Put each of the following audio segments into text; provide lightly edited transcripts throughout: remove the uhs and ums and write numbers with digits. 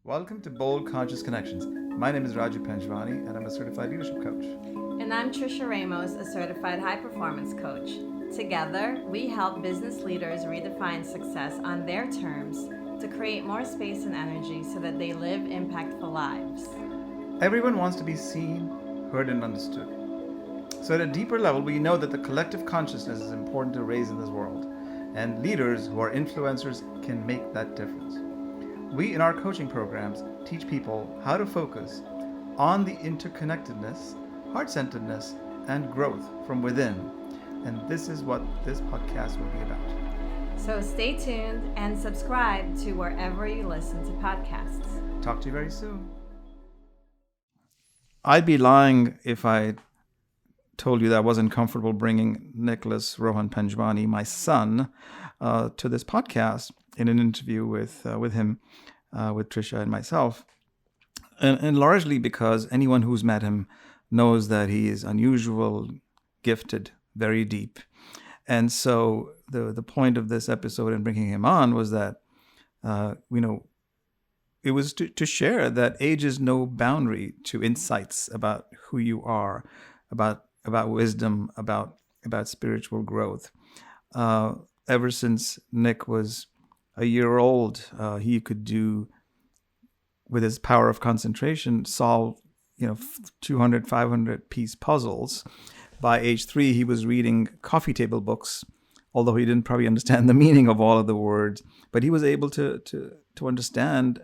Welcome to Bold Conscious Connections. My name is Raju Panjwani and I'm a certified leadership coach. And I'm Trisha Ramos, a certified high performance coach. Together, we help business leaders redefine success on their terms to create more space and energy so that they live impactful lives. Everyone wants to be seen, heard, and understood. So, at a deeper level, we know that the collective consciousness is important to raise in this world, and leaders who are influencers can make that difference. We, in our coaching programs, teach people how to focus on the interconnectedness, heart centeredness, and growth from within. And this is what this podcast will be about. So stay tuned and subscribe to wherever you listen to podcasts. Talk to you very soon. I'd be lying if I told you that I wasn't comfortable bringing Nicholas Rohan Panjwani, my son, to this podcast in an interview with him, with Trisha and myself. And largely because anyone who's met him knows that he is unusual, gifted, very deep. And so the point of this episode and bringing him on was that, it was to share that age is no boundary to insights about who you are, about wisdom, about spiritual growth. Ever since Nick was a year old, he could do, with his power of concentration, solve 200, 500 piece puzzles. By age 3, he was reading coffee table books, although he didn't probably understand the meaning of all of the words, but he was able to understand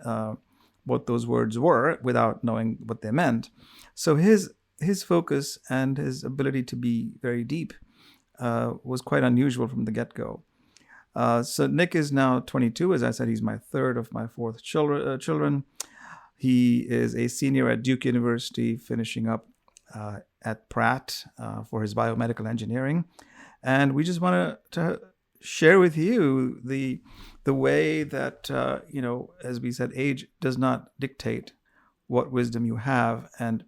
what those words were without knowing what they meant. So his focus and his ability to be very deep was quite unusual from the get-go. So Nick is now 22. As I said, he's my third of my fourth children. He is a senior at Duke University, finishing up at Pratt for his biomedical engineering. And we just want to share with you the way that, as we said, age does not dictate what wisdom you have. And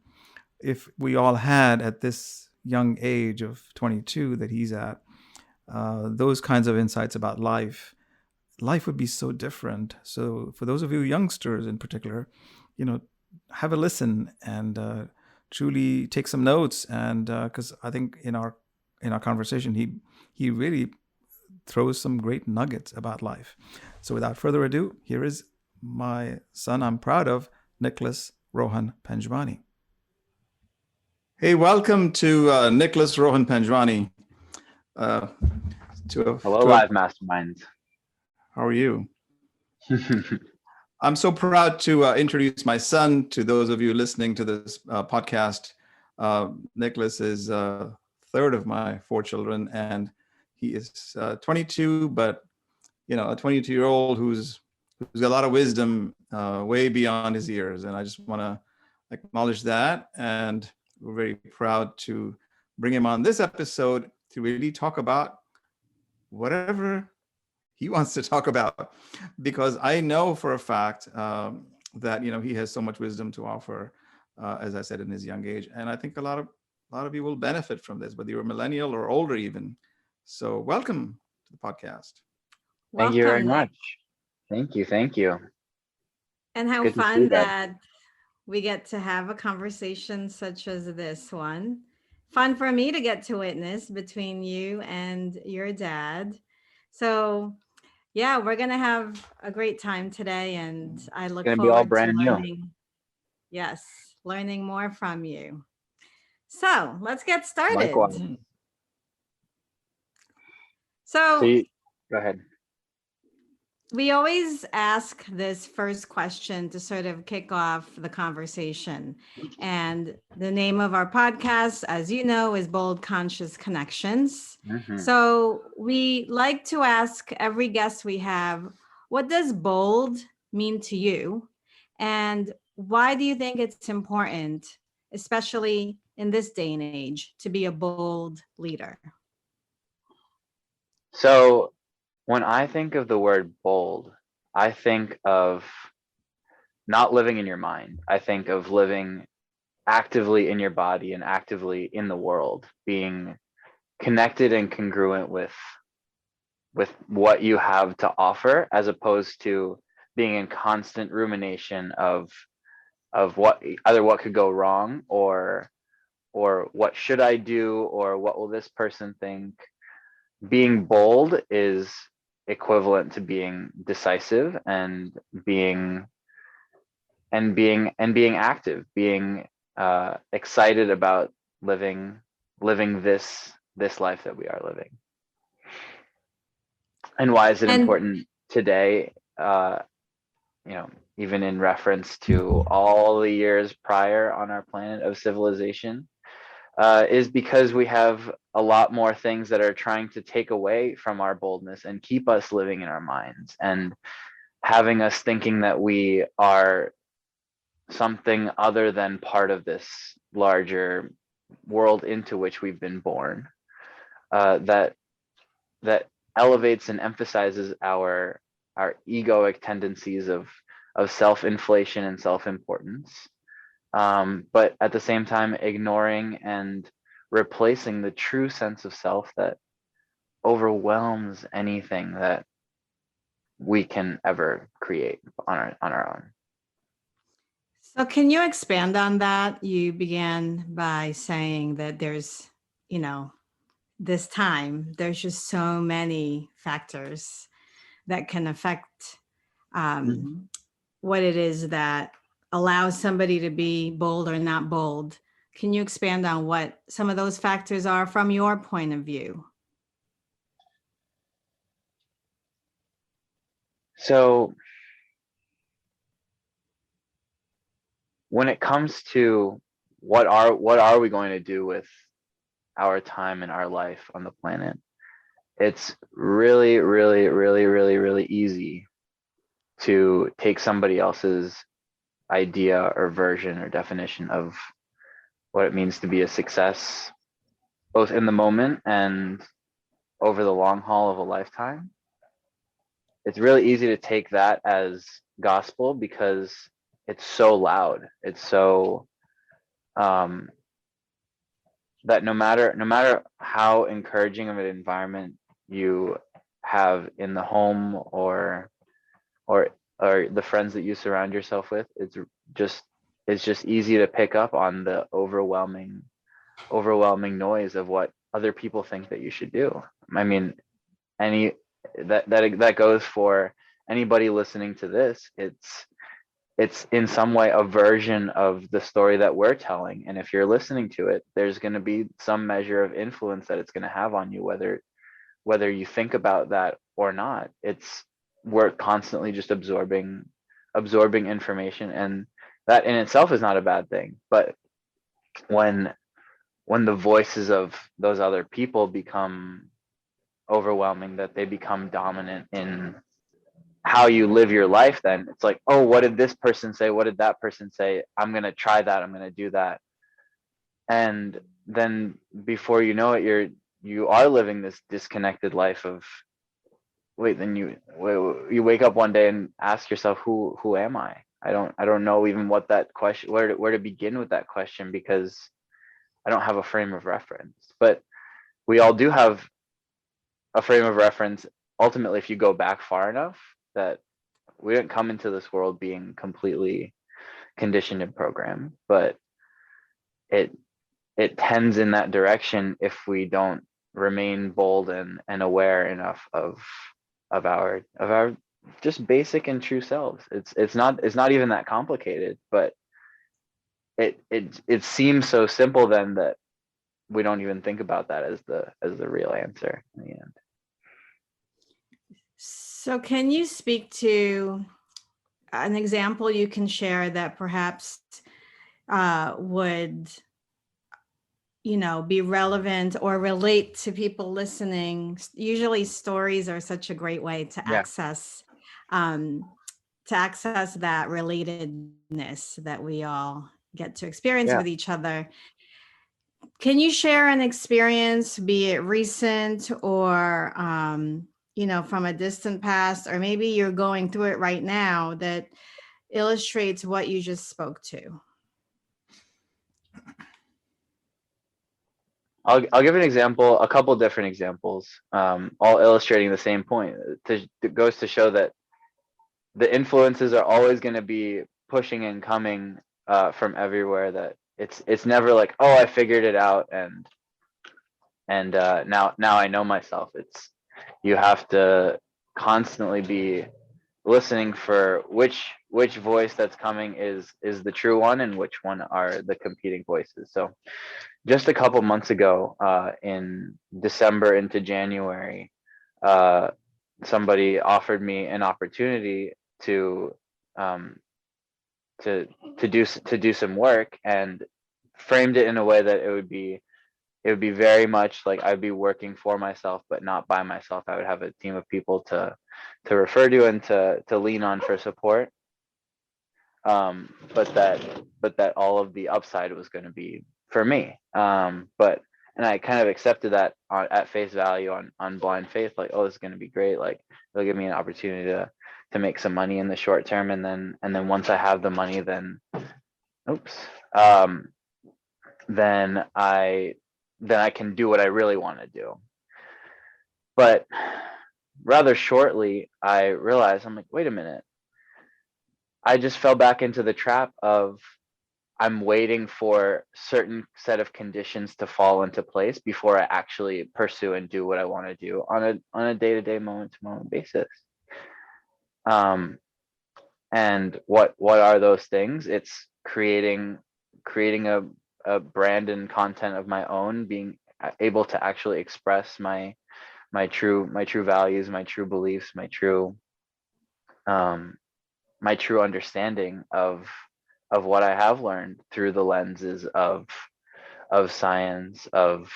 if we all had at this young age of 22 that he's at, those kinds of insights about life would be so different. So for those of you youngsters in particular, have a listen and truly take some notes. And because I think in our conversation, he really throws some great nuggets about life. So without further ado, here is my son I'm proud of, Nicholas Rohan Panjwani. Hey, welcome to Nicholas Rohan Panjwani. Hello, Live Masterminds. How are you? I'm so proud to introduce my son to those of you listening to this podcast. Nicholas is third of my 4 children, and he is 22, but a 22-year-old who's got a lot of wisdom way beyond his years, and I just want to acknowledge that. And we're very proud to bring him on this episode to really talk about whatever he wants to talk about, because I know for a fact that he has so much wisdom to offer, as I said, in his young age, and I think a lot of you will benefit from this, whether you're a millennial or older even. So welcome to the podcast. Thank you very much. Thank you. And how fun that we get to have a conversation such as this one. Fun for me to get to witness between you and your dad. So yeah, we're going to have a great time today, and I look forward to learning more from you. So let's get started. Likewise. So go ahead. We always ask this first question to sort of kick off the conversation. And the name of our podcast, as you know, is Bold Conscious Connections. Mm-hmm. So we like to ask every guest we have, what does bold mean to you? And why do you think it's important, especially in this day and age, to be a bold leader? So when I think of the word bold, I think of not living in your mind. I think of living actively in your body and actively in the world, being connected and congruent with what you have to offer, as opposed to being in constant rumination of what, either what could go wrong, or what should I do, or what will this person think. Being bold is equivalent to being decisive, and being being active, being excited about living this life that we are living. And why is it And important today? You know, even in reference to all the years prior on our planet of civilization, is because we have a lot more things that are trying to take away from our boldness and keep us living in our minds, and having us thinking that we are something other than part of this larger world into which we've been born, that elevates and emphasizes our egoic tendencies of self-inflation and self-importance, but at the same time ignoring and replacing the true sense of self that overwhelms anything that we can ever create on our own. so can you expand on that? You began by saying that there's, you know, this time, there's just so many factors that can affect um, Mhm. what it is that allows somebody to be bold or not bold. Can you expand on what some of those factors are from your point of view? So when it comes to what are we going to do with our time and our life on the planet, it's really, really, really, really, really easy to take somebody else's idea or version or definition of what it means to be a success, both in the moment and over the long haul of a lifetime. It's really easy to take that as gospel because it's so loud. It's so um, that no matter how encouraging of an environment you have in the home, or or the friends that you surround yourself with, just it's just easy to pick up on the overwhelming noise of what other people think that you should do. I mean, any that goes for anybody listening to this. It's in some way a version of the story that we're telling, and if you're listening to it, there's going to be some measure of influence that it's going to have on you, whether you think about that or not. We're constantly just absorbing information, and that in itself is not a bad thing. But when the voices of those other people become overwhelming, that they become dominant in how you live your life, then it's like, oh, what did this person say, what did that person say, I'm going to try that, I'm going to do that. And then before you know it, you are living this disconnected life of, wait, then you wake up one day and ask yourself, who am I? I don't know even what that question, where to begin with that question, because I don't have a frame of reference. But we all do have a frame of reference, ultimately, if you go back far enough, that we didn't come into this world being completely conditioned and programmed, but it tends in that direction if we don't remain bold and aware enough of our just basic and true selves. It's not even that complicated, but it seems so simple then that we don't even think about that as the real answer in the end. So, can you speak to an example you can share that perhaps would, you know, be relevant or relate to people listening? Usually, stories are such a great way Yeah. um, to access that relatedness that we all get to experience Yeah. with each other. Can you share an experience, be it recent or, you know, from a distant past, or maybe you're going through it right now, that illustrates what you just spoke to? I'll give an example, a couple different examples, all illustrating the same point. It goes to show that the influences are always going to be pushing and coming from everywhere. That it's never like, oh, I figured it out, and now I know myself. It's, you have to constantly be listening for which voice that's coming is the true one, and which one are the competing voices. So just a couple months ago, in December into January, uh, somebody offered me an opportunity to um, to do some work, and framed it in a way that it would be very much like I'd be working for myself, but not by myself. I would have a team of people to refer to and to lean on for support. But that all of the upside was going to be for me. But and I kind of accepted that at face value, on blind faith, like, oh, this is going to be great. Like, it'll give me an opportunity to make some money in the short term, and then once I have the money, then oops, um, then I can do what I really want to do. But rather shortly, I realized, I'm like, wait a minute. I just fell back into the trap of, I'm waiting for certain set of conditions to fall into place before I actually pursue and do what I want to do on a day-to-day, moment-to-moment basis. And what are those things? It's creating a brand and content of my own, being able to actually express my true values, my true beliefs, um, my true understanding of what I have learned through the lenses of science, of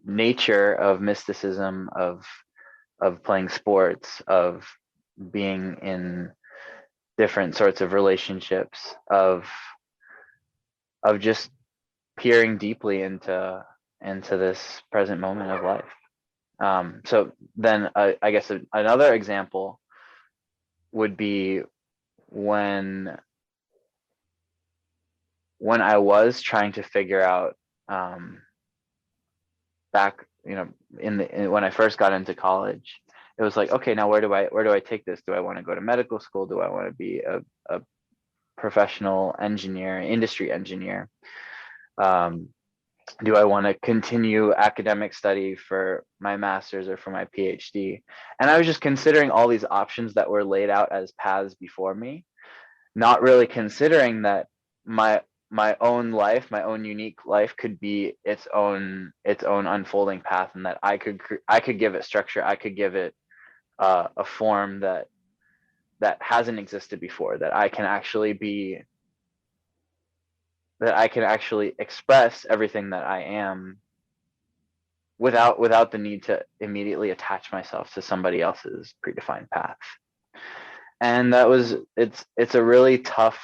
nature, of mysticism, of playing sports, of being in different sorts of relationships, of just peering deeply into this present moment of life. So then I guess another example would be when I was trying to figure out, back, when I first got into college, it was like, okay, now where do I take this? Do I want to go to medical school? Do I want to be a professional engineer, industry engineer? Do I want to continue academic study for my master's or for my PhD? And I was just considering all these options that were laid out as paths before me, not really considering that my own life, my own unique life, could be its own unfolding path, and that I could give it structure. I could give it a form that hasn't existed before, that I can actually express everything that I am without the need to immediately attach myself to somebody else's predefined path. And it's a really tough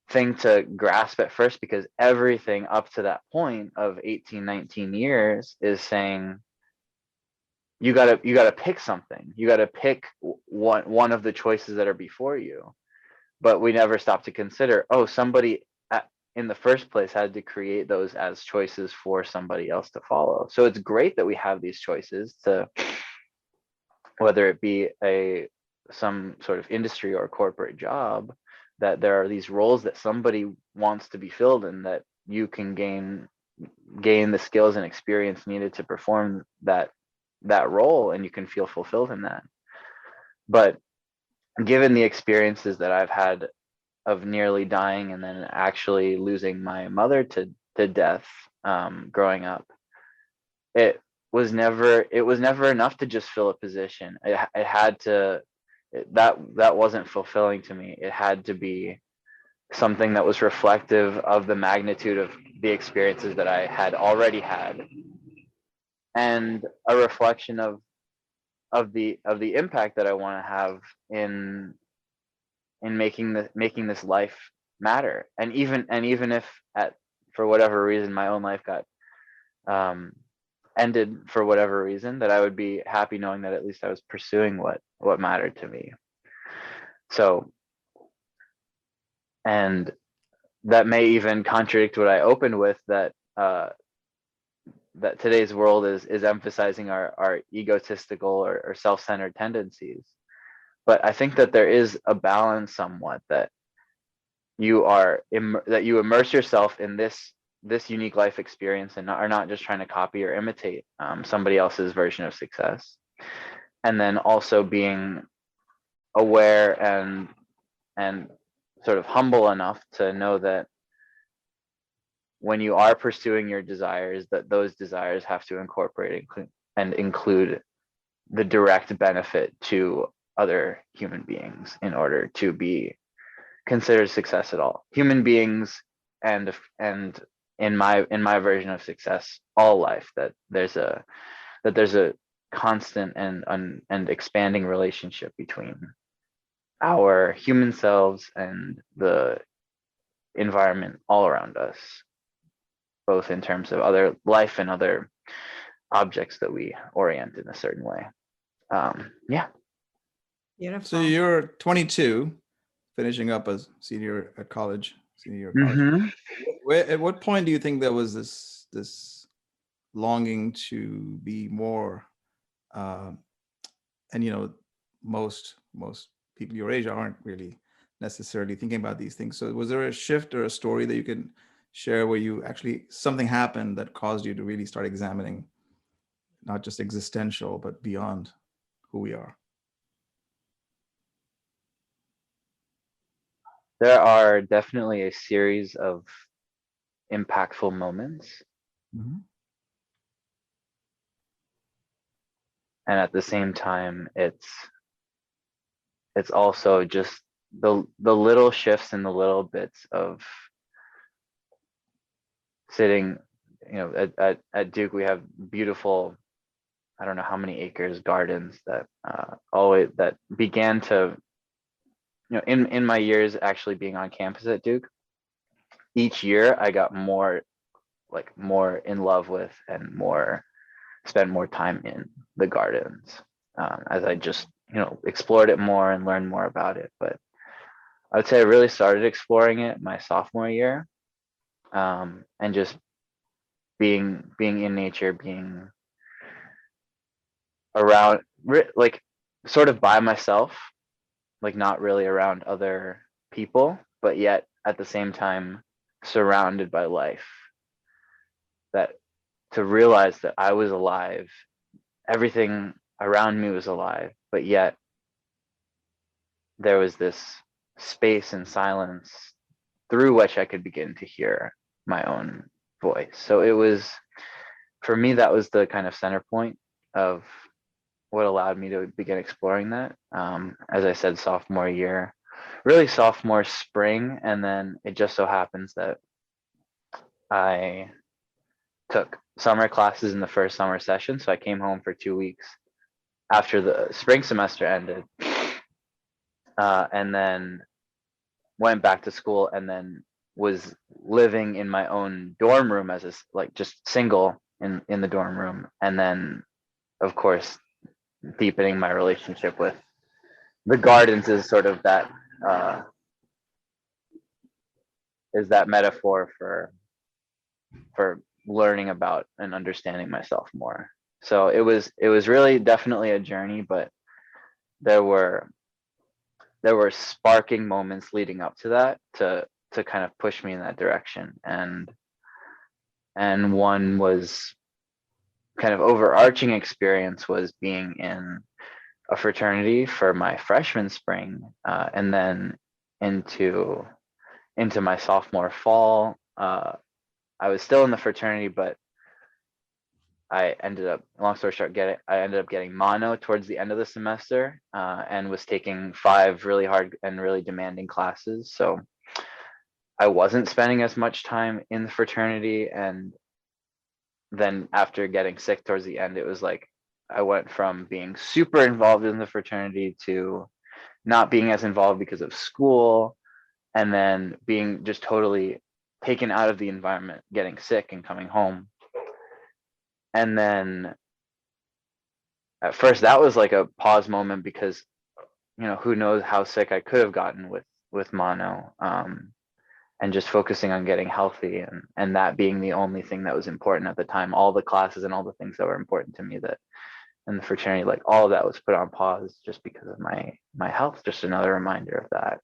thing to grasp at first, because everything up to that point of 18, 19 years is saying, you gotta pick something. You gotta pick one of the choices that are before you. But we never stop to consider, oh, somebody in the first place had to create those as choices for somebody else to follow. So it's great that we have these choices, to whether it be some sort of industry or corporate job, that there are these roles that somebody wants to be filled, and that you can gain the skills and experience needed to perform that role, and you can feel fulfilled in that. But given the experiences that I've had of nearly dying and then actually losing my mother to death, growing up, it was never enough to just fill a position. It had to, that wasn't fulfilling to me. It had to be something that was reflective of the magnitude of the experiences that I had already had, and a reflection of the impact that I want to have in making this life matter. And even if, for whatever reason, my own life got ended for whatever reason, that I would be happy knowing that at least I was pursuing what mattered to me. So, and that may even contradict what I opened with, that that today's world is emphasizing our egotistical or self-centered tendencies. But I think that there is a balance somewhat, that that you immerse yourself in this unique life experience, and are not just trying to copy or imitate somebody else's version of success. And then also being aware and sort of humble enough to know that when you are pursuing your desires, that those desires have to incorporate and include the direct benefit to other human beings in order to be considered success at all. Human beings, and in my version of success, all life, that there's a constant and expanding relationship between our human selves and the environment all around us, both in terms of other life and other objects that we orient in a certain way. Yeah. Beautiful. So you're 22, finishing up as senior year of college. Mm-hmm. At what point do you think there was this longing to be more? And most people your age aren't really necessarily thinking about these things. So was there a shift or a story that you can share where you actually, something happened that caused you to really start examining not just existential but beyond who we are? There are definitely a series of impactful moments. Mm-hmm. And at the same time, it's also just the little shifts and the little bits of sitting, at Duke, we have beautiful, I don't know how many acres, gardens that always that began to, in my years actually being on campus at Duke, each year I got more in love with and spent more time in the gardens, as I just explored it more and learned more about it. But I would say I really started exploring it my sophomore year, and just being in nature, being around, like sort of by myself, like not really around other people, but yet at the same time surrounded by life. That to realize that I was alive, everything around me was alive, but yet there was this space and silence through which I could begin to hear my own voice. So it was, for me, that was the kind of center point of what allowed me to begin exploring that. As I said, sophomore year, really sophomore spring, and then it just so happens that I took summer classes in the first summer session. So I came home for 2 weeks after the spring semester ended, and then went back to school, and then was living in my own dorm room as just single in the dorm room. And then, of course, deepening my relationship with the gardens is sort of that, is that metaphor for learning about and understanding myself more. So it was really definitely a journey, but there were sparking moments leading up to that to kind of push me in that direction. And one was kind of overarching experience was being in a fraternity for my freshman spring, and then into my sophomore fall. I was still in the fraternity, but I ended up, long story short, I ended up getting mono towards the end of the semester, and was taking 5 really hard and really demanding classes. So I wasn't spending as much time in the fraternity. And then after getting sick towards the end, it was like I went from being super involved in the fraternity to not being as involved because of school, and then being just totally taken out of the environment, getting sick and coming home. And then at first that was like a pause moment, because who knows how sick I could have gotten with mono. and just focusing on getting healthy, and that being the only thing that was important at the time. All the classes and all the things that were important to me, that in the fraternity, like all of that was put on pause just because of my health. Just another reminder of that.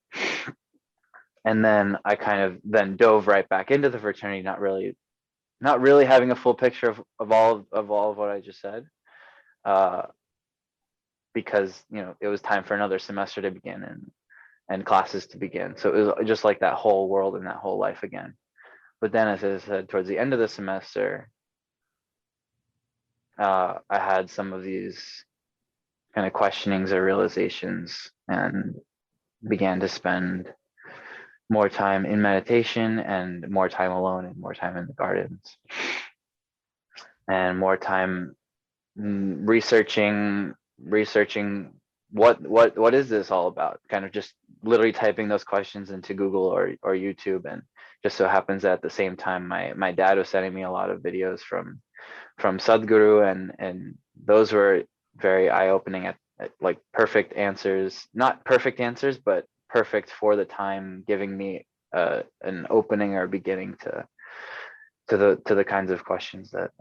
And then I kind of then dove right back into the fraternity, not really having a full picture of all of what I just said, because it was time for another semester to begin, and classes to begin. So it was just like that whole world and that whole life again. But then, as I said, towards the end of the semester, I had some of these kind of questionings or realizations, and began to spend more time in meditation, and more time alone, and more time in the gardens, and more time researching what is this all about, kind of just literally typing those questions into Google or YouTube. And just so happens that at the same time, my dad was sending me a lot of videos from Sadhguru, and those were very eye-opening at like perfect answers, not perfect answers, but perfect for the time, giving me an opening or beginning to the kinds of questions that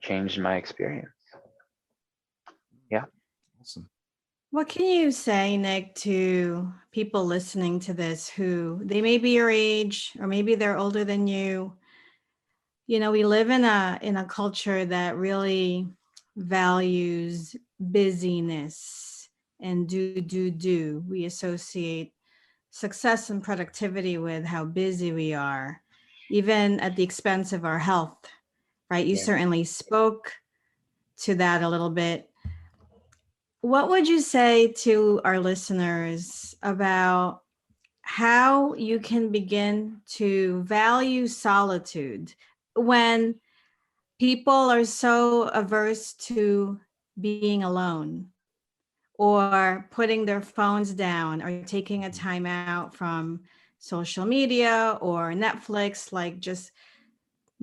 changed my experience. Yeah. Awesome. What can you say, Nick, to people listening to this who they may be your age or maybe they're older than you? We live in a culture that really values busyness and do. We associate success and productivity with how busy we are, even at the expense of our health, right? You Yeah. certainly spoke to that a little bit. What would you say to our listeners about how you can begin to value solitude when people are so averse to being alone, or putting their phones down, or taking a time out from social media or Netflix, like just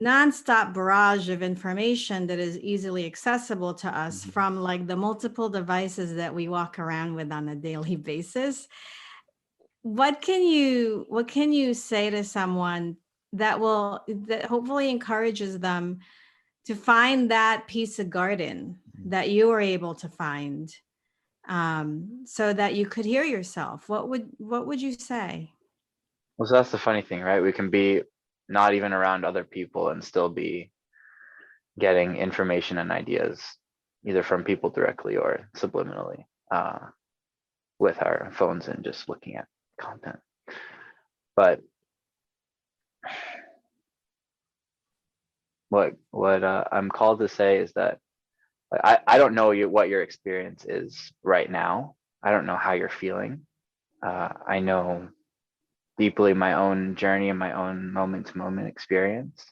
nonstop barrage of information that is easily accessible to us from like the multiple devices that we walk around with on a daily basis? What can you say to someone that hopefully encourages them to find that piece of garden that you were able to find, so that you could hear yourself? What would you say? Well, so that's the funny thing, right? We can be not even around other people and still be getting information and ideas, either from people directly or subliminally, with our phones and just looking at content. But what I'm called to say is that I don't know what your experience is right now. I don't know how you're feeling. I know deeply my own journey and my own moment-to-moment experience.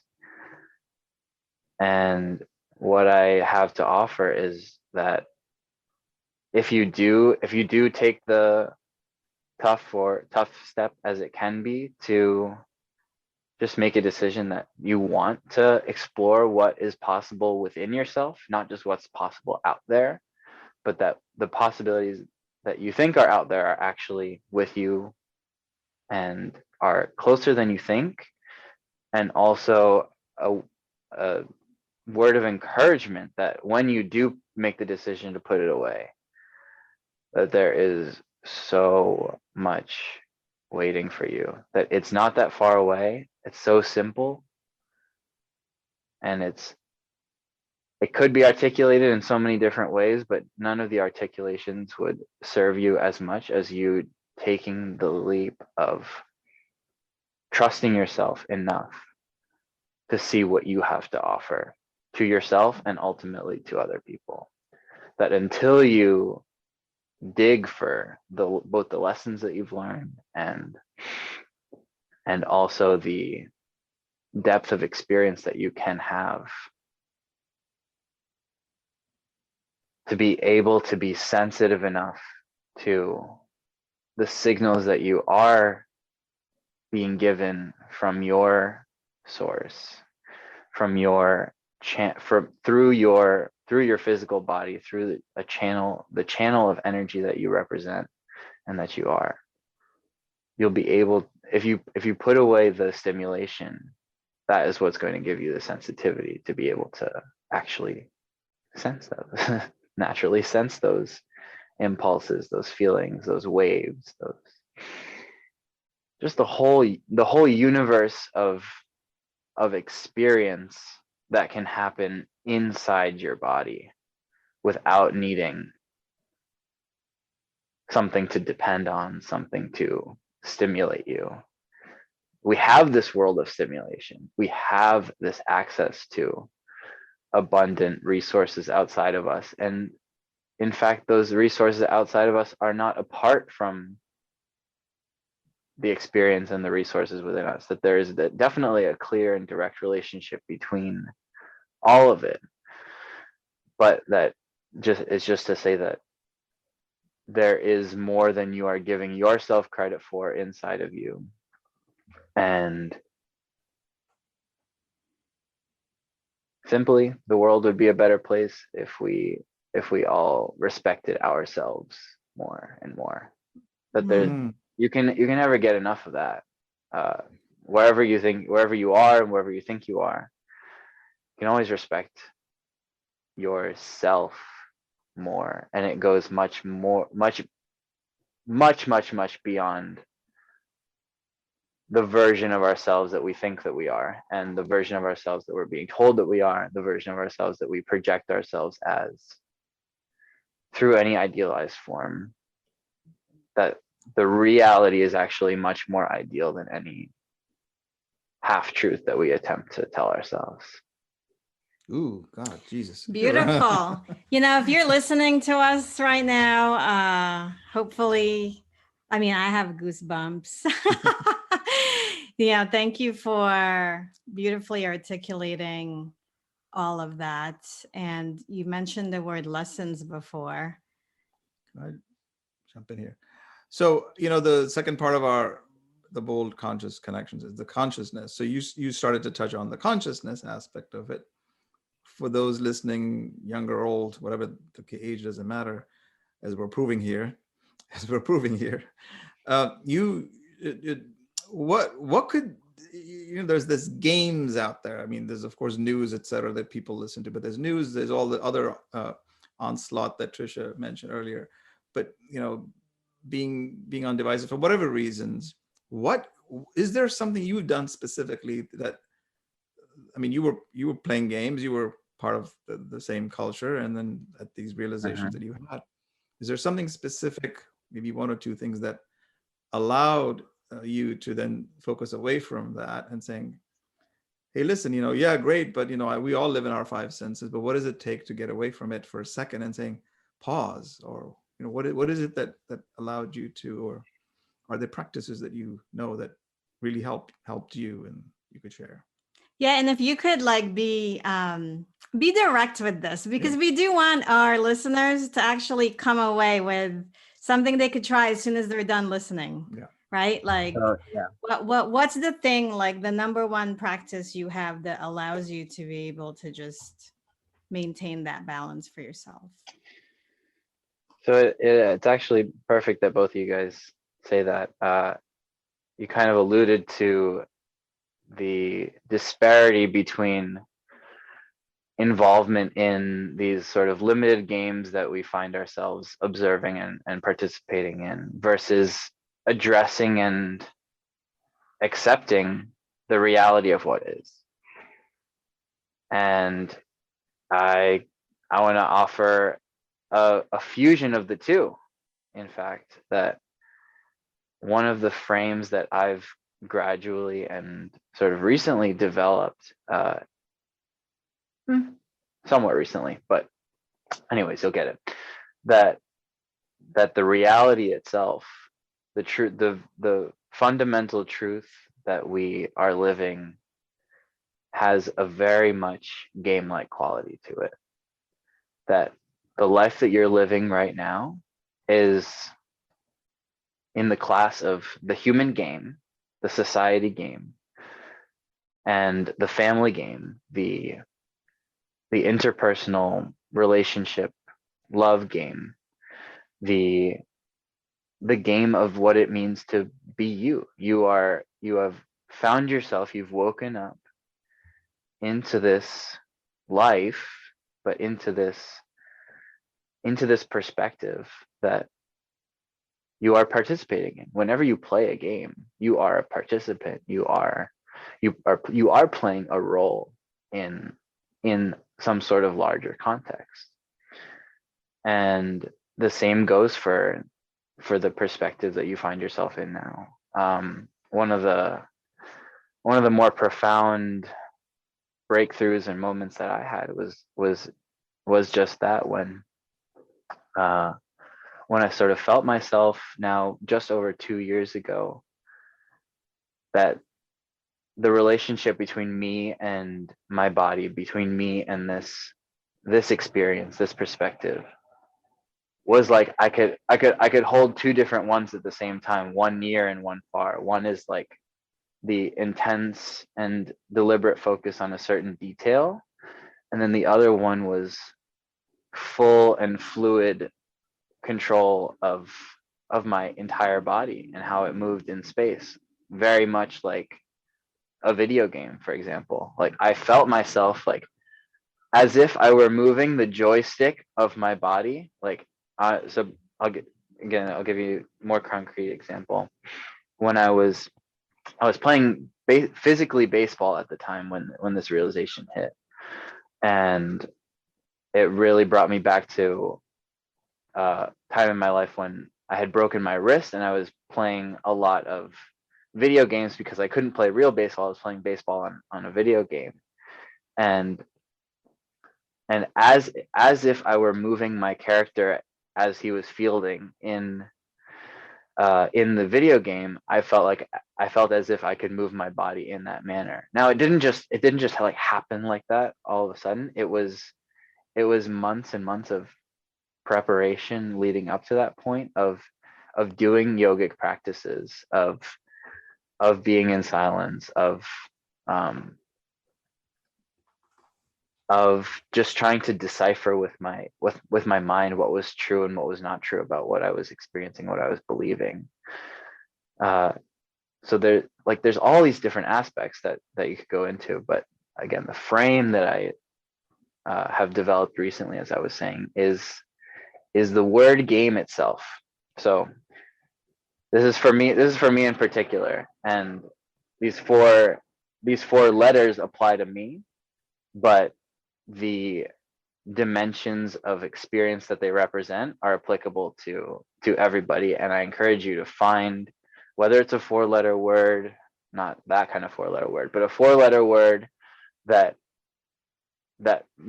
And what I have to offer is that if you do take the tough step as it can be to just make a decision that you want to explore what is possible within yourself, not just what's possible out there, but that the possibilities that you think are out there are actually with you and are closer than you think. And also a word of encouragement that when you do make the decision to put it away, that there is so much waiting for you, that it's not that far away. It's so simple, and it could be articulated in so many different ways, but none of the articulations would serve you as much as you taking the leap of trusting yourself enough to see what you have to offer to yourself and ultimately to other people. That until you dig for both the lessons that you've learned and also the depth of experience that you can have, to be able to be sensitive enough to the signals that you are being given from your source, from your through your physical body, through the channel of energy that you represent and that you are. You'll be able, if you put away the stimulation, that is what's going to give you the sensitivity to be able to actually sense those, naturally sense those impulses, those feelings, those waves, those just the whole universe of experience that can happen inside your body without needing something to depend on, something to stimulate you. We have this world of stimulation. We have this access to abundant resources outside of us. And in fact, those resources outside of us are not apart from the experience and the resources within us, that there is definitely a clear and direct relationship between all of it. But that is just to say that there is more than you are giving yourself credit for inside of you. And simply, the world would be a better place if we all respected ourselves more and more. That there's you can never get enough of that. Wherever you are and wherever you think you are, you can always respect yourself more, and it goes much beyond the version of ourselves that we think that we are, and the version of ourselves that we're being told that we are, the version of ourselves that we project ourselves as through any idealized form. That the reality is actually much more ideal than any half-truth that we attempt to tell ourselves. Ooh, God, Jesus. Beautiful. If you're listening to us right now, hopefully, I have goosebumps. Thank you for beautifully articulating all of that. And you mentioned the word lessons before. Can I jump in here? So, the second part of the bold conscious connections is the consciousness. So you started to touch on the consciousness aspect of it. For those listening, young or old, whatever the age, doesn't matter, as we're proving here, what could, there's this games out there. There's of course news, etc., that people listen to, but there's news, there's all the other onslaught that Trisha mentioned earlier. But being on devices for whatever reasons, what is there something you've done specifically that, you were playing games, you were part of the same culture, and then at these realizations that you had, is there something specific, maybe one or two things that allowed you to then focus away from that and saying, hey, listen, yeah, great, but we all live in our five senses, but what does it take to get away from it for a second and saying pause? Or what is it that allowed you to, or are there practices that that really helped you and you could share? Yeah, and if you could be direct with this, because we do want our listeners to actually come away with something they could try as soon as they're done listening. Yeah. Right? Yeah. What's the thing, the number one practice you have that allows you to be able to just maintain that balance for yourself? So it's actually perfect that both of you guys say that. You kind of alluded to the disparity between involvement in these sort of limited games that we find ourselves observing and participating in versus addressing and accepting the reality of what is. And I want to offer a fusion of the two. In fact, that one of the frames that I've gradually and sort of recently developed, somewhat recently, but anyways, you'll get it, that the reality itself, the truth, the fundamental truth that we are living has a very much game-like quality to it. That the life that you're living right now is in the class of the human game, the society game, and the family game, the interpersonal relationship love game, the the game of what it means to be you. You have found yourself, you've woken up into this life, but into this perspective that you are participating in. Whenever you play a game, you are a participant. You are playing a role in some sort of larger context. And the same goes for the perspective that you find yourself in now. One of the more profound breakthroughs and moments that I had was just that, when I sort of felt myself now just over 2 years ago, that the relationship between me and my body, between me and this experience, this perspective, was like I could hold two different ones at the same time, one near and one far. One is like the intense and deliberate focus on a certain detail, and then the other one was full and fluid control of my entire body and how it moved in space, very much like a video game, for example. Like I felt myself like as if I were moving the joystick of my body. Like so I'll give you a more concrete example. When I was playing physically baseball at the time when this realization hit, and it really brought me back to time in my life when I had broken my wrist and I was playing a lot of video games because I couldn't play real baseball. I was playing baseball on a video game, and as if I were moving my character as he was fielding in the video game, I felt as if I could move my body in that manner. Now it didn't just like happen like that all of a sudden. It was months and months of preparation leading up to that point of doing yogic practices, of being in silence, of just trying to decipher with my mind what was true and what was not true about what I was experiencing, what I was believing. So there's all these different aspects that you could go into, but again, the frame that I have developed recently, as I was saying, is the word game itself. So this is for me in particular, and these four letters apply to me, but the dimensions of experience that they represent are applicable to everybody. And I encourage you to find, whether it's a 4-letter word, not that kind of 4-letter word, but a 4-letter word that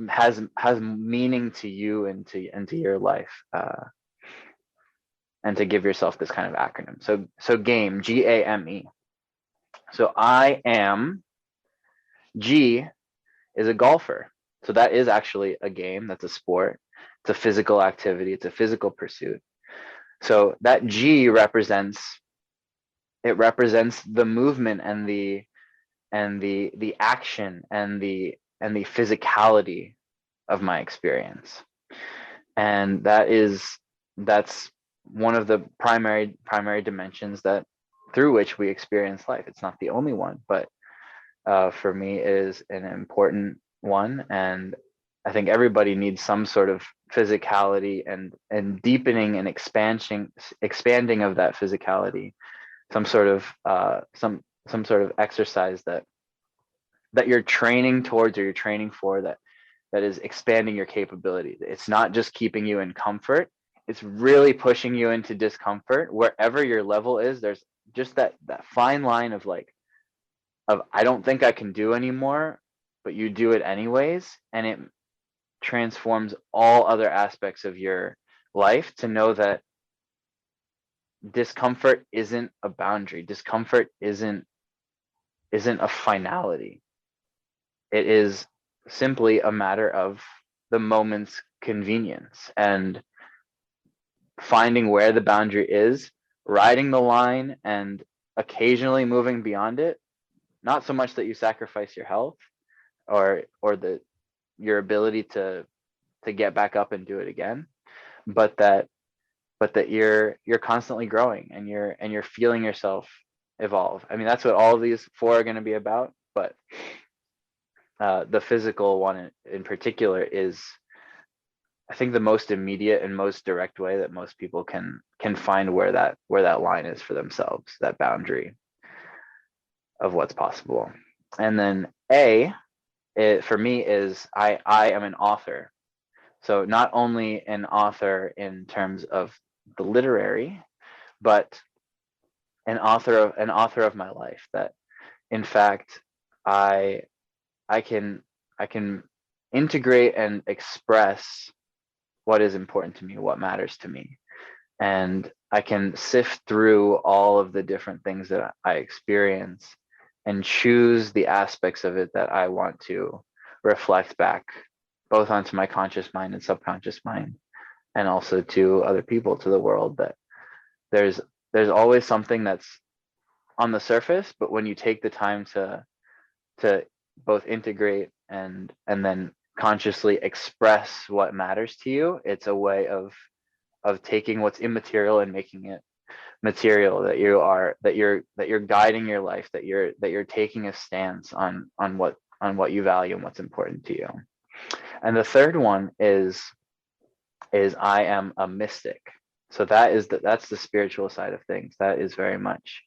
has meaning to you and to your life, and to give yourself this kind of acronym. So GAME, G.A.M.E. So I am, G is a golfer. So that is actually a game. That's a sport. It's a physical activity. It's a physical pursuit. So that G represents the movement and the action and the physicality of my experience. And that's one of the primary dimensions that through which we experience life. It's not the only one, but for me is an important one. And I think everybody needs some sort of physicality and deepening and expanding of that physicality, some sort of exercise that you're training towards, or you're training for, that is expanding your capability. It's not just keeping you in comfort, it's really pushing you into discomfort. Wherever your level is, there's just that fine line of I don't think I can do anymore, but you do it anyways, and it transforms all other aspects of your life to know that discomfort isn't a boundary. Discomfort isn't a finality. It is simply a matter of the moment's convenience, and finding where the boundary is, riding the line, and occasionally moving beyond it. Not so much that you sacrifice your health or your ability to get back up and do it again, but that but that you're constantly growing, and you're feeling yourself evolve. I mean, that's what all of these four are going to be about, but the physical one in particular is, I think, the most immediate and most direct way that most people can find where that line is for themselves, that boundary of what's possible. And then A, for me, is I am an author. So not only an author in terms of the literary, but an author of my life. That, in fact, I can integrate and express what is important to me, what matters to me, and I can sift through all of the different things that I experience and choose the aspects of it that I want to reflect back, both onto my conscious mind and subconscious mind, and also to other people, to the world. That there's always something that's on the surface, but when you take the time to both integrate and then consciously express what matters to you, it's a way of taking what's immaterial and making it material. That you're guiding your life, that you're taking a stance on what you value and what's important to you. And the third one is I am a mystic. So that's the spiritual side of things. That is very much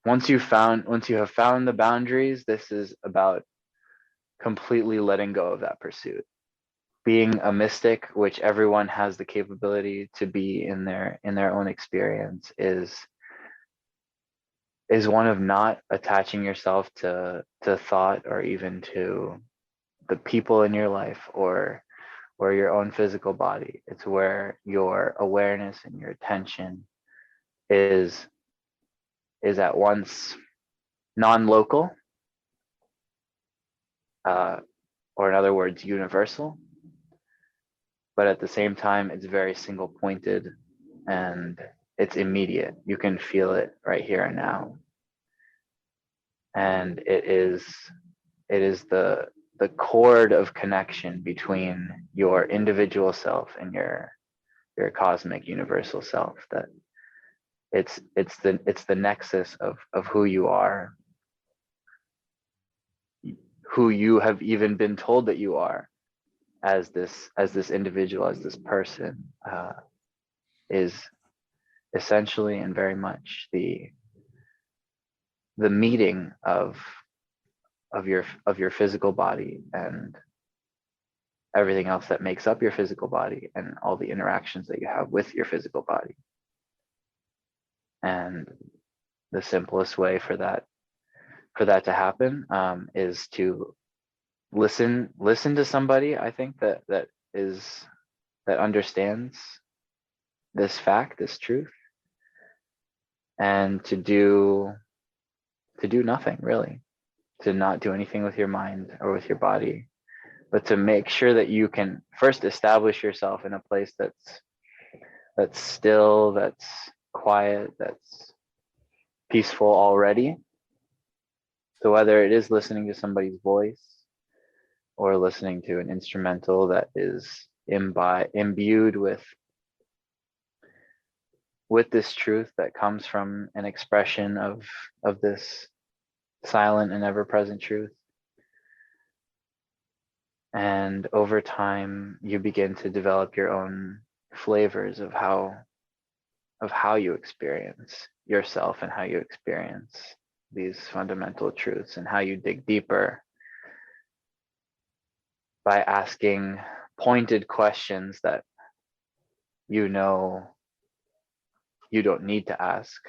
once you have found the boundaries, this is about completely letting go of that pursuit. Being a mystic, which everyone has the capability to be in their own experience, is one of not attaching yourself to thought, or even to the people in your life, or your own physical body. It's where your awareness and your attention is at once non-local, or in other words, universal, but at the same time, it's very single pointed and it's immediate. You can feel it right here and now. And it is the cord of connection between your individual self and your cosmic universal self. That it's the nexus of who you are, who you have even been told that you are as this individual, as this person, is essentially and very much the meeting of your physical body and everything else that makes up your physical body, and all the interactions that you have with your physical body. And the simplest way for that to happen is to listen to somebody, I think, that understands this fact, this truth, and to do nothing, really, to not do anything with your mind or with your body, but to make sure that you can first establish yourself in a place that's still, that's quiet, that's peaceful already. So whether it is listening to somebody's voice or listening to an instrumental that is imbued with this truth that comes from an expression of this silent and ever-present truth. And over time, you begin to develop your own flavors of how you experience yourself and how you experience these fundamental truths, and how you dig deeper by asking pointed questions that you know you don't need to ask,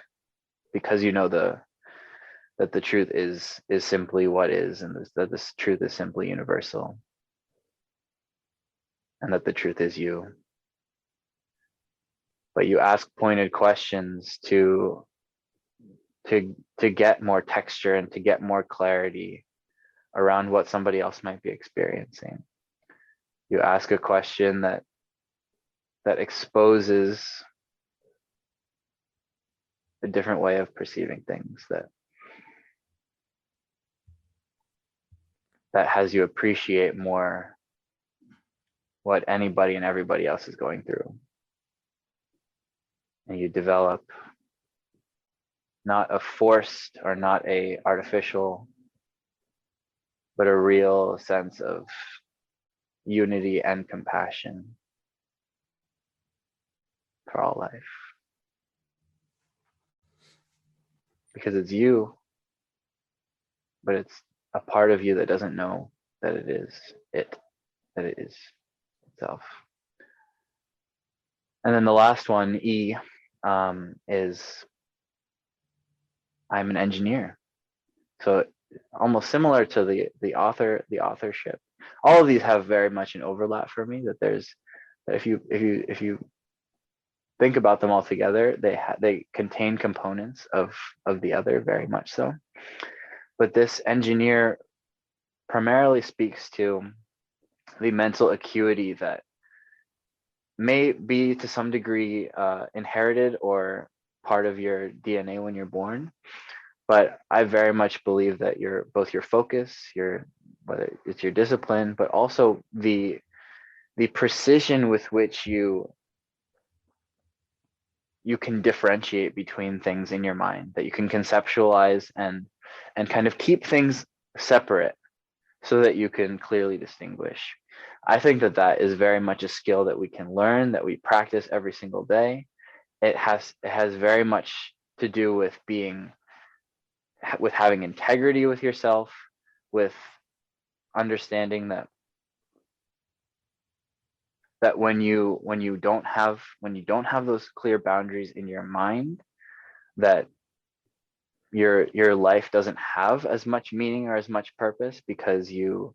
because you know that the truth is simply what is, and that this truth is simply universal, and that the truth is you. But you ask pointed questions to get more texture and to get more clarity around what somebody else might be experiencing. You ask a question that exposes a different way of perceiving things, that has you appreciate more what anybody and everybody else is going through. And you develop not a forced or not a artificial, but a real sense of unity and compassion for all life. Because it's you, but it's a part of you that doesn't know that it is it, that it is itself. And then the last one, E, is I'm an engineer. So almost similar to the authorship. All of these have very much an overlap for me. That there's that if you think about them all together, they contain components of the other very much so. But this engineer primarily speaks to the mental acuity that may be to some degree inherited or part of your DNA when you're born. But I very much believe that both your focus, whether it's your discipline, but also the precision with which you can differentiate between things in your mind, that you can conceptualize and kind of keep things separate so that you can clearly distinguish. I think that is very much a skill that we can learn, that we practice every single day. It has very much to do with having integrity with yourself, with understanding that when you don't have those clear boundaries in your mind, that your life doesn't have as much meaning or as much purpose, because you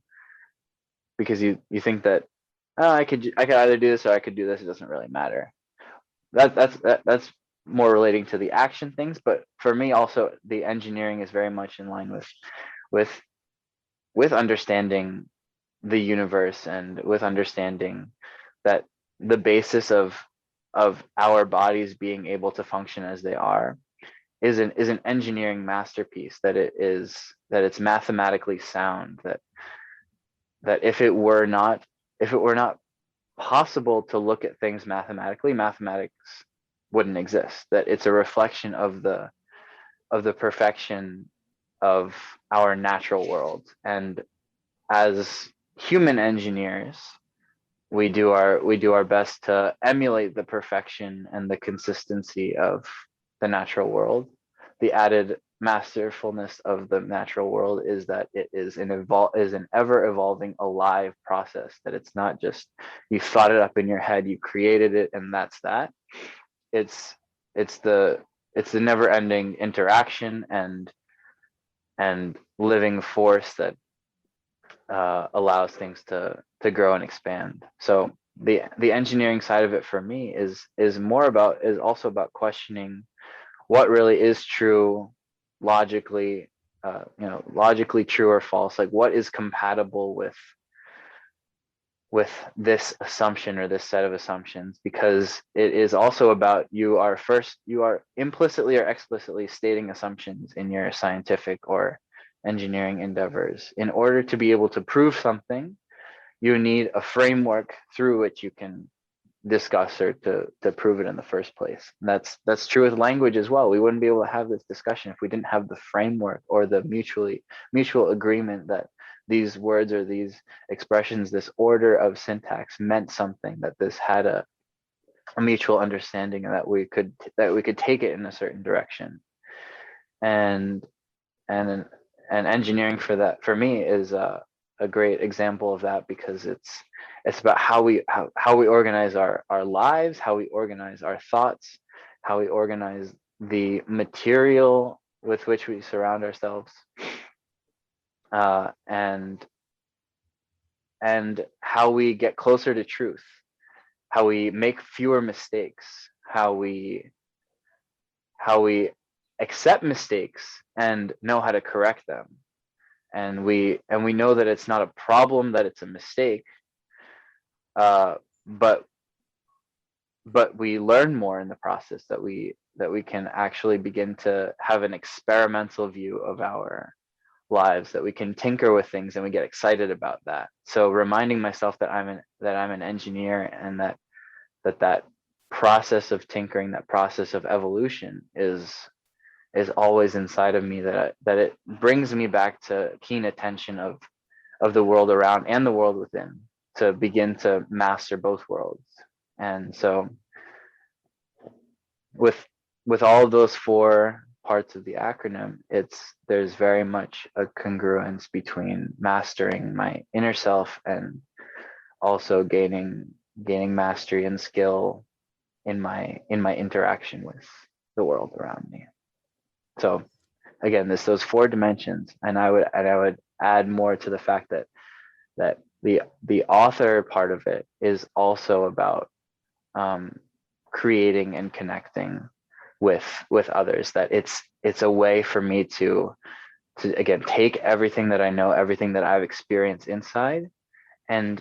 think that, oh, I could either do this or I could do this, it doesn't really matter. That's more relating to the action things. But for me also, the engineering is very much in line with understanding the universe, and with understanding that the basis of our bodies being able to function as they are is an engineering masterpiece, that it's mathematically sound, that if it were not possible to look at things mathematically, mathematics wouldn't exist, that it's a reflection of the perfection of our natural world. And as human engineers, we do our best to emulate the perfection and the consistency of the natural world. The added masterfulness of the natural world is that it is an ever evolving, alive process, that it's not just you thought it up in your head, you created it, and that's that. It's the never ending interaction and living force that allows things to grow and expand. So the engineering side of it for me is also about questioning what really is true, logically, logically true or false. Like, what is compatible with this assumption or this set of assumptions, because it is also about you are implicitly or explicitly stating assumptions in your scientific or engineering endeavors. In order to be able to prove something, you need a framework through which you can discuss or to prove it in the first place. And that's true with language as well. We wouldn't be able to have this discussion if we didn't have the framework or the mutual agreement that these words or these expressions, this order of syntax meant something, that this had a mutual understanding, and that we could take it in a certain direction. And engineering for me is a great example of that, because it's about how we organize our lives, how we organize our thoughts, how we organize the material with which we surround ourselves, and how we get closer to truth, how we make fewer mistakes, how we accept mistakes and know how to correct them. And we know that it's not a problem, that it's a mistake, but we learn more in the process, that we can actually begin to have an experimental view of our lives, that we can tinker with things and we get excited about that. So reminding myself that I'm an engineer, and that process of tinkering, that process of evolution is always inside of me, that it brings me back to keen attention of the world around and the world within, to begin to master both worlds. And so with all of those four parts of the acronym, there's very much a congruence between mastering my inner self and also gaining mastery and skill in my interaction with the world around me. So again, those four dimensions, and I would add more to the fact that the author part of it is also about creating and connecting with others. That it's a way for me to again take everything that I know, everything that I've experienced inside, and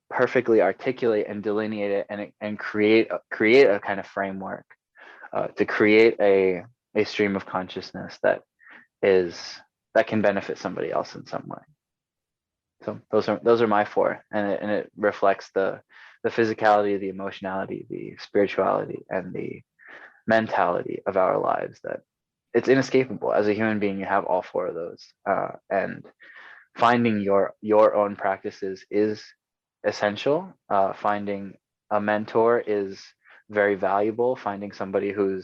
perfectly articulate and delineate it, and create a kind of framework to create a stream of consciousness that can benefit somebody else in some way. So those are my four, and it reflects the physicality, the emotionality, the spirituality, and the mentality of our lives. That it's inescapable. As a human being, you have all four of those, and finding your own practices is essential. Finding a mentor is very valuable. Finding somebody who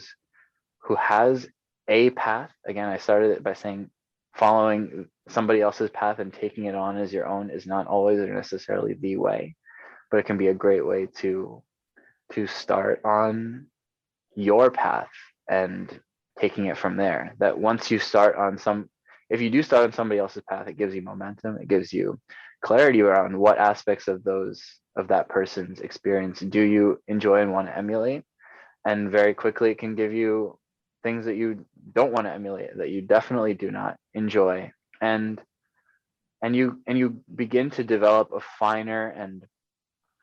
has a path. Again, I started it by saying following somebody else's path and taking it on as your own is not always or necessarily the way, but it can be a great way to start on your path and taking it from there. That once you start on if you do start on somebody else's path, it gives you momentum. It gives you clarity around what aspects of that person's experience do you enjoy and want to emulate. And very quickly it can give you things that you don't want to emulate, that you definitely do not enjoy. And you begin to develop a finer and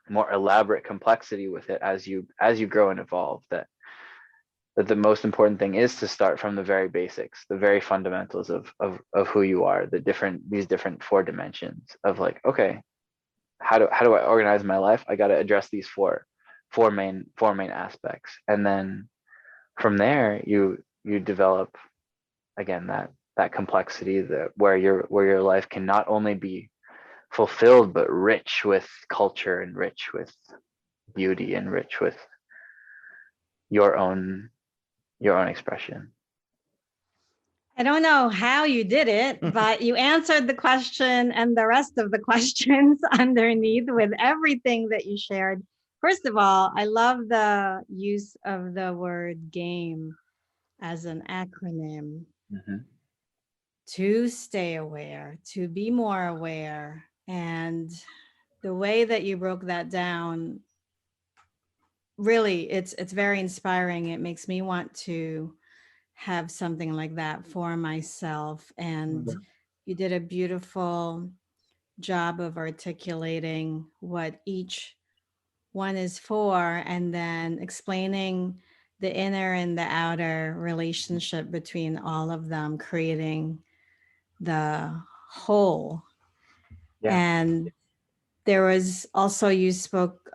more elaborate complexity with it as you grow and evolve. That the most important thing is to start from the very basics, the very fundamentals of who you are, these different four dimensions of like, okay, how do I organize my life? I got to address these four main aspects. And then from there you develop again that complexity, where your life can not only be fulfilled but rich with culture, and rich with beauty, and rich with your own expression. I don't know how you did it, but you answered the question and the rest of the questions underneath with everything that you shared. First of all, I love the use of the word GAME as an acronym. Mm-hmm. To stay aware, to be more aware. And the way that you broke that down, really, it's very inspiring. It makes me want to have something like that for myself. And you did a beautiful job of articulating what each one is for, and then explaining the inner and the outer relationship between all of them, creating the whole. Yeah. And there was also, you spoke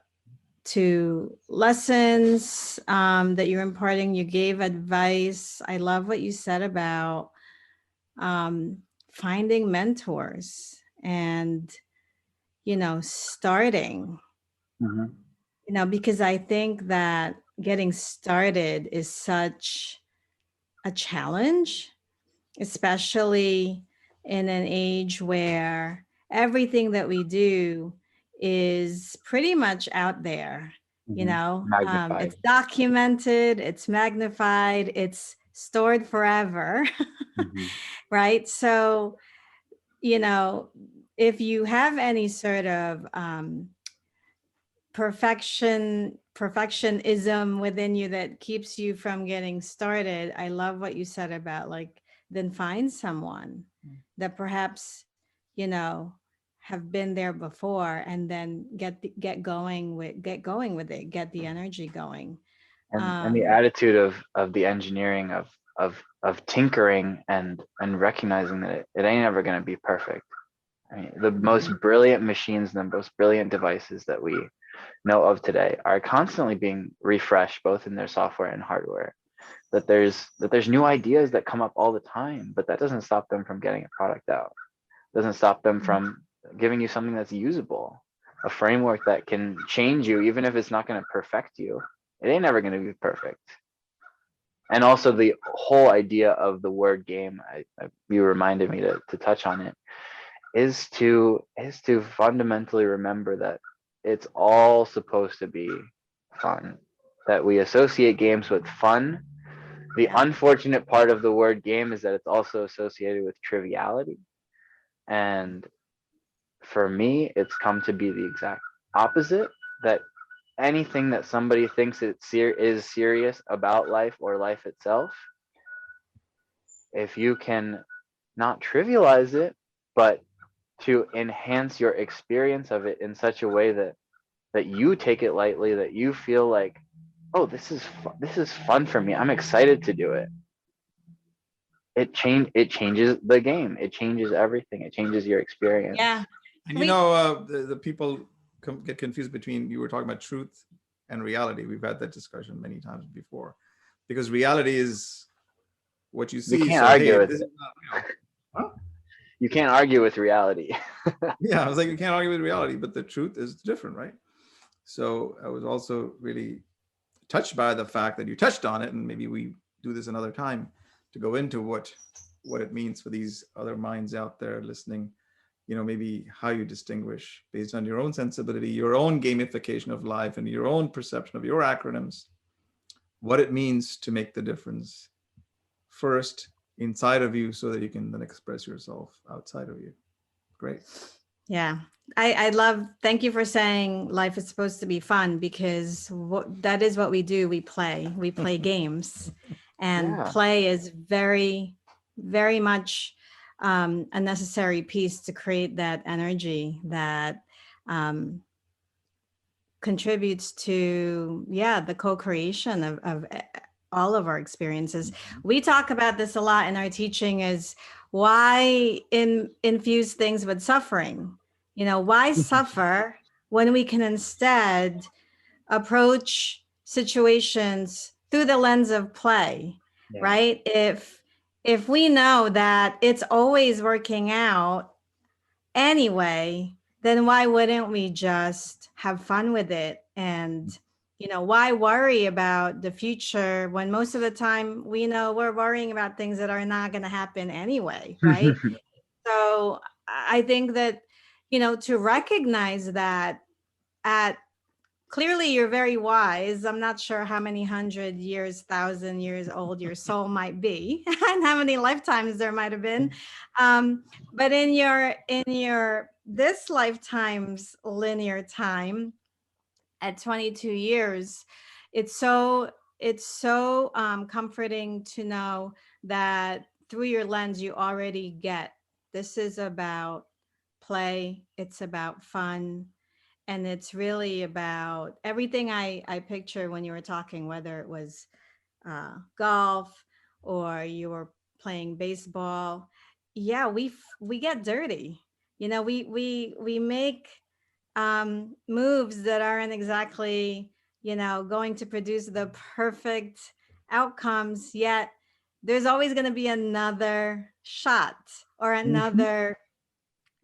to lessons that you're imparting. You gave advice. I love what you said about finding mentors and, starting, because I think that getting started is such a challenge, especially in an age where everything that we do is pretty much out there. Magnified. It's documented, it's magnified, it's stored forever. Right? So, if you have any sort of perfectionism within you that keeps you from getting started, I love what you said about, like, then find someone that perhaps have been there before, and then get going with it, get the energy going. And the attitude of the engineering of tinkering and recognizing that it ain't ever going to be perfect. I mean, the most brilliant machines and the most brilliant devices that we know of today are constantly being refreshed, both in their software and hardware. That there's new ideas that come up all the time, but that doesn't stop them from getting a product out. Doesn't stop them from giving you something that's usable, a framework that can change you, even if it's not going to perfect you. It ain't ever going to be perfect. And also the whole idea of the word game, you reminded me to touch on it, is to fundamentally remember that it's all supposed to be fun, that we associate games with fun. The unfortunate part of the word game is that it's also associated with triviality. And for me, it's come to be the exact opposite, that anything that somebody thinks is serious about life or life itself, if you can not trivialize it, but to enhance your experience of it in such a way that you take it lightly, that you feel like, oh, this is fun for me, I'm excited to do it. It changes the game. It changes everything. It changes your experience. Yeah. And you know, the people get confused between, you were talking about truth and reality. We've had that discussion many times before, because reality is what you see. You can't So argue hey, with this it. is not real. Huh? You can't argue with reality. Yeah, I was like, you can't argue with reality, but the truth is different, right? So I was also really touched by the fact that you touched on it, and maybe we do this another time to go into what it means for these other minds out there listening. You know, maybe how you distinguish based on your own sensibility, your own gamification of life, and your own perception of your acronyms, what it means to make the difference first inside of you, so that you can then express yourself outside of you. Great. Yeah. I love, thank you for saying life is supposed to be fun, because that is what we do. We play games, and Yeah. play is very, very much a necessary piece to create that energy that contributes to, the co-creation of all of our experiences. We talk about this a lot in our teaching, is why infuse things with suffering? You know, why suffer when we can instead approach situations through the lens of play, Yeah. right? If we know that it's always working out anyway, then why wouldn't we just have fun with it? And, you know, why worry about the future when most of the time we know we're worrying about things that are not going to happen anyway, right? So I think that, you know, to recognize that clearly you're very wise. I'm not sure how many 100 years, 1,000 years old your soul might be, and how many lifetimes there might have been. But in your this lifetime's linear time at 22 years, it's so comforting to know that through your lens you already get, this is about play, it's about fun, and it's really about everything I picture when you were talking, whether it was golf or you were playing baseball. Yeah, we get dirty. You know, we make moves that aren't exactly, you know, going to produce the perfect outcomes. Yet there's always going to be another shot or another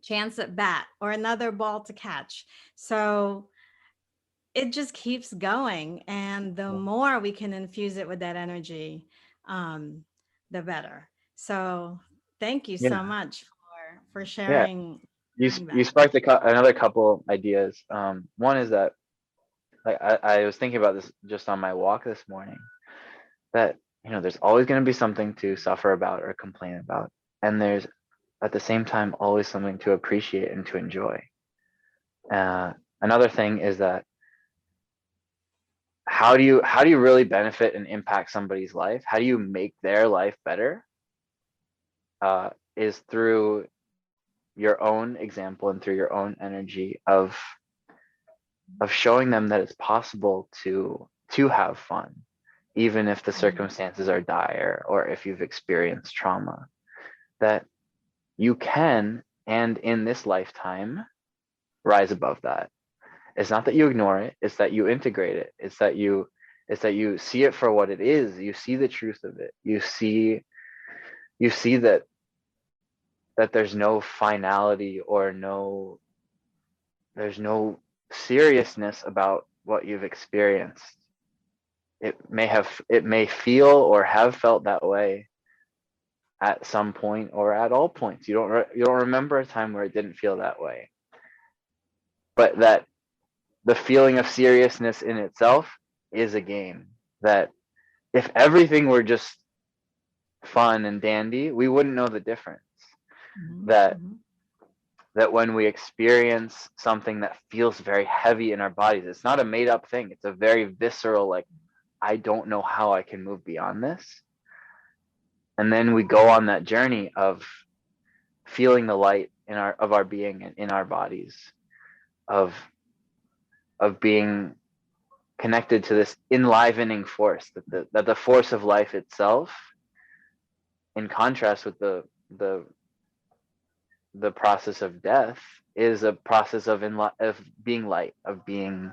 chance at bat or another ball to catch. So it just keeps going, and the more we can infuse it with that energy, the better. So thank you so Yeah. much for Yeah. sharing You that. sparked another couple ideas. One is that, like, I was thinking about this just on my walk this morning, that, you know, there's always going to be something to suffer about or complain about, and there's at the same time always something to appreciate and to enjoy. Another thing is that, how do you really benefit and impact somebody's life? How do you make their life better? Is through your own example and through your own energy of showing them that it's possible to have fun, even if the Mhm. circumstances are dire or if you've experienced trauma, that you can, and in this lifetime, rise above that. It's not that you ignore it, it's that you integrate it. It's that you see it for what it is. You see the truth of it. You see that there's no finality or there's no seriousness about what you've experienced. It may feel or have felt that way at some point or at all points. You don't remember a time where it didn't feel that way. But that the feeling of seriousness in itself is a game. That if everything were just fun and dandy, we wouldn't know the difference. Mhm. That Mhm. that when we experience something that feels very heavy in our bodies, it's not a made up thing. It's a very visceral, like, I don't know how I can move beyond this. And then we go on that journey of feeling the light of our being and in our bodies, of being connected to this enlivening force, that the force of life itself, in contrast with the the process of death, is a process of being light, of being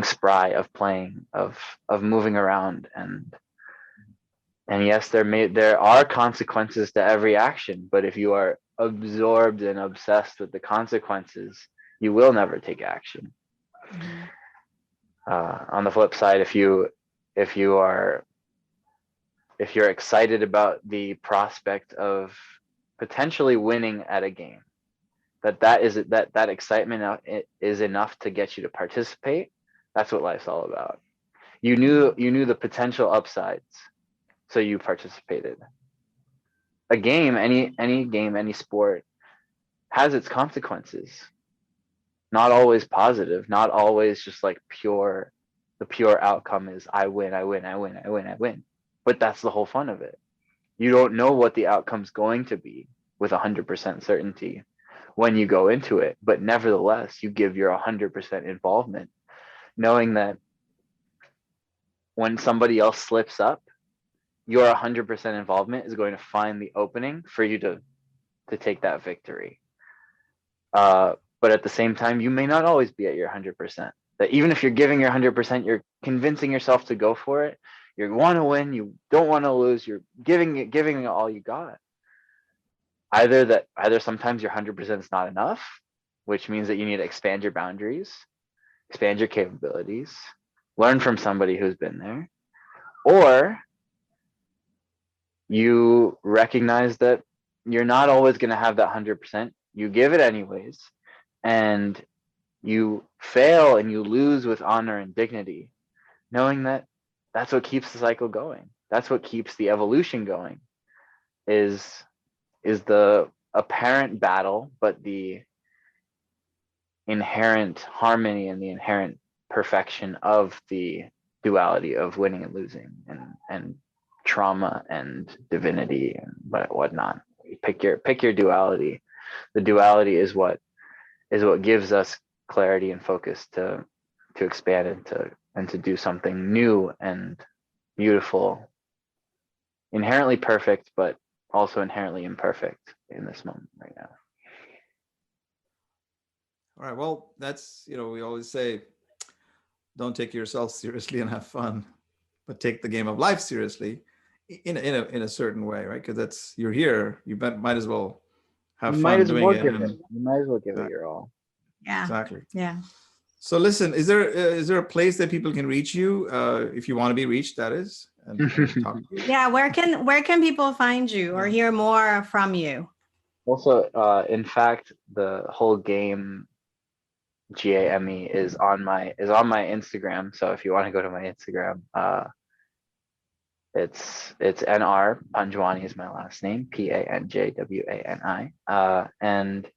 spry, of playing, of moving around. And yes, there are consequences to every action, but if you are absorbed and obsessed with the consequences, you will never take action. Mhm. On the flip side, if you're excited about the prospect of potentially winning at a game, that excitement is enough to get you to participate. That's what life's all about. You knew the potential upsides, so you participated. A game, any game, any sport, has its consequences. Not always positive, not always just like the pure outcome is I win, I win, I win, I win, I win. But that's the whole fun of it. You don't know what the outcome's going to be with 100% certainty when you go into it, but nevertheless, you give your 100% involvement, knowing that when somebody else slips up, your 100% involvement is going to find the opening for you to take that victory. But at the same time, you may not always be at your 100%. That even if you're giving your 100%, you're convincing yourself to go for it. You want to win. You don't want to lose. You're giving it all you got. Either sometimes your 100% is not enough, which means that you need to expand your boundaries, expand your capabilities, learn from somebody who's been there, or you recognize that you're not always going to have that 100%. You give it anyways, and you fail and you lose with honor and dignity, knowing that that's what keeps the cycle going. That's what keeps the evolution going, is the apparent battle, but the inherent harmony and the inherent perfection of the duality of winning and losing, and trauma and divinity and whatnot. Pick your duality. The duality is what gives us clarity and focus to expand and to do something new and beautiful, inherently perfect, but also inherently imperfect in this moment right now. All right. Well, that's, we always say, don't take yourself seriously and have fun, but take the game of life seriously in a certain way, right? Because you're here. You might as well have You might fun as doing well it. give it. And You might as well give it exactly. your all. Yeah. Exactly. Yeah. So listen, is there a place that people can reach you if you want to be reached? That is, and talk to you. Yeah. Where can people find you or hear more from you? Also, in fact, the whole game G.A.M.E is on my Instagram. So if you want to go to my Instagram, it's N.R. Panjwani is my last name, Panjwani. And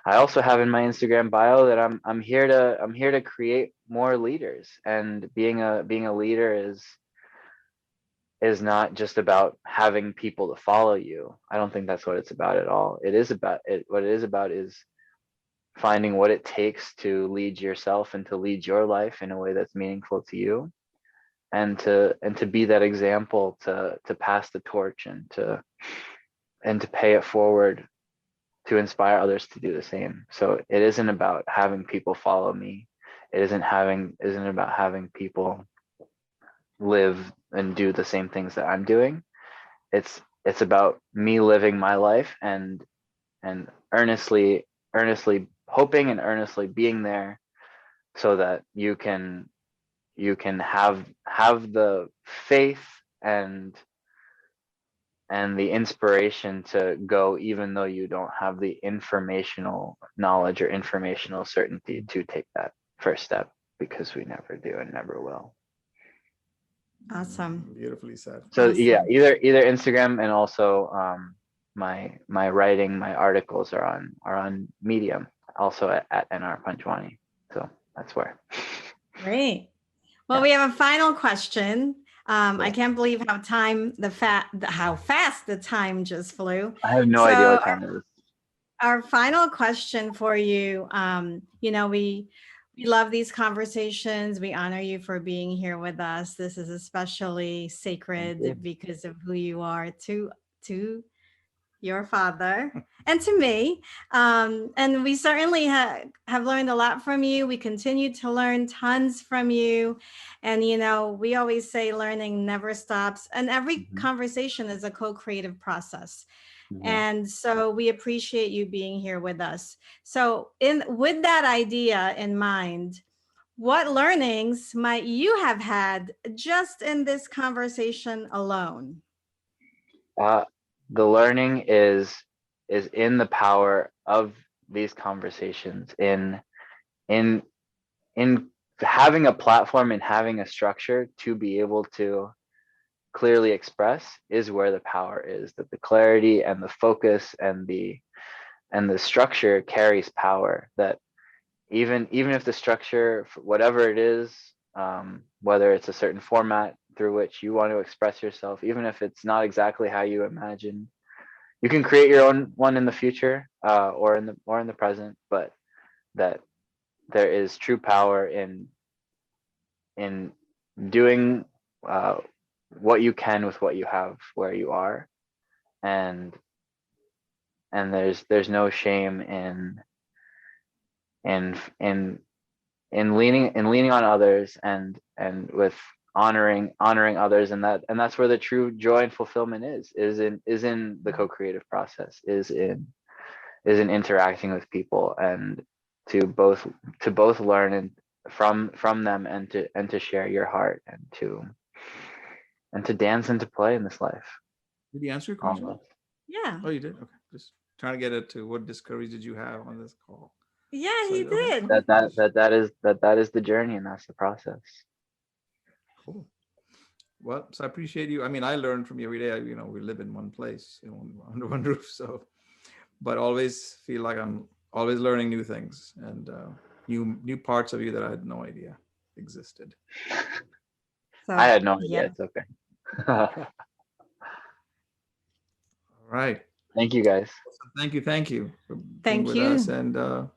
I also have in my Instagram bio that I'm here to create more leaders. And being a leader is not just about having people to follow you. I don't think that's what it's about at all. What it is about is finding what it takes to lead yourself and to lead your life in a way that's meaningful to you, to be that example, to pass the torch, and to pay it forward, to inspire others to do the same. So it isn't about having people follow me. It isn't about having people live and do the same things that I'm doing. It's about me living my life, and earnestly hoping and earnestly being there, so that you can have the faith and the inspiration to go, even though you don't have the informational knowledge or informational certainty to take that first step, because we never do and never will. Awesome. Beautifully said. So Awesome. yeah, either Instagram, and also my writing, my articles are on Medium, also at NR Panjwani. So that's where. Great. Well, Yeah. we have a final question. I Cool. can't believe how fast the time just flew. I have no idea what time it is. Our final question for you, we love these conversations. We honor you for being here with us. This is especially Thank you. sacred because of who you are to your father and to me. And we certainly have learned a lot from you. We continue to learn tons from you. And, we always say learning never stops. And every conversation is a co-creative process. And so we appreciate you being here with us. So with that idea in mind, what learnings might you have had just in this conversation alone? The learning is in the power of these conversations, in having a platform and having a structure to be able to clearly express, is where the power is. That the clarity and the focus and the structure carries power. That even if the structure, whatever it is, whether it's a certain format through which you want to express yourself, even if it's not exactly how you imagine, you can create your own one in the future, or in the present. But that there is true power in doing what you can with what you have where you are, and there's no shame in leaning on others, and with honoring others, and that's where the true joy and fulfillment is in the co-creative process, is in interacting with people, and to both learn and from them, and to share your heart, and to dance and to play in this life. Did you answer your question? Almost. Yeah. Oh, you did? Okay. Just trying to get it to what discoveries did you have on this call? Yeah, So, he okay. did. That is the journey, and that's the process. Cool. Well, so I appreciate you. I mean, I learn from you every day. We live in one place, under one roof. So, but always feel like I'm always learning new things, and new parts of you that I had no idea existed. So, I had no idea. yeah. It's okay. All right. Thank you, guys. Thank you for being Thank with you. us, and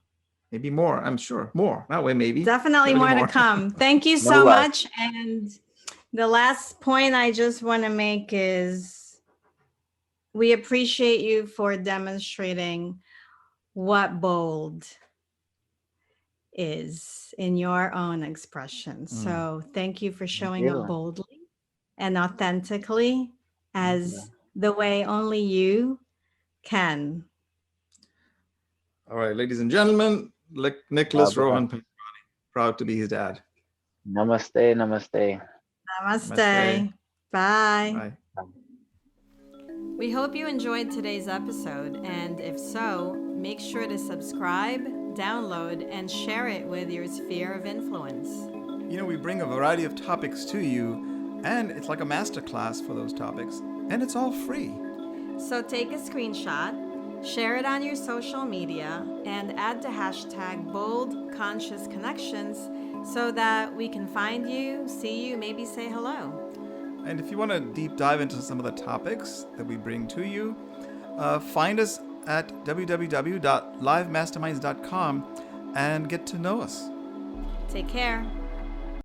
maybe more. I'm sure more. Not way, maybe. Definitely more to come. Thank you so less. much. And the last point I just want to make is we appreciate you for demonstrating what bold is in your own expression. So thank you for showing up boldly and authentically as the way only you can. All right, ladies and gentlemen, Nicholas Rohan Panjwani, proud to be his dad. Namaste, namaste. Namaste. Bye. Bye. We hope you enjoyed today's episode, and if so, make sure to subscribe, download, and share it with your sphere of influence. We bring a variety of topics to you, and it's like a masterclass for those topics, and it's all free. So take a screenshot, share it on your social media, and add the hashtag #BoldConsciousConnections so that we can find you, see you, maybe say hello. And if you want to deep dive into some of the topics that we bring to you, find us at www.livemasterminds.com and get to know us. Take care.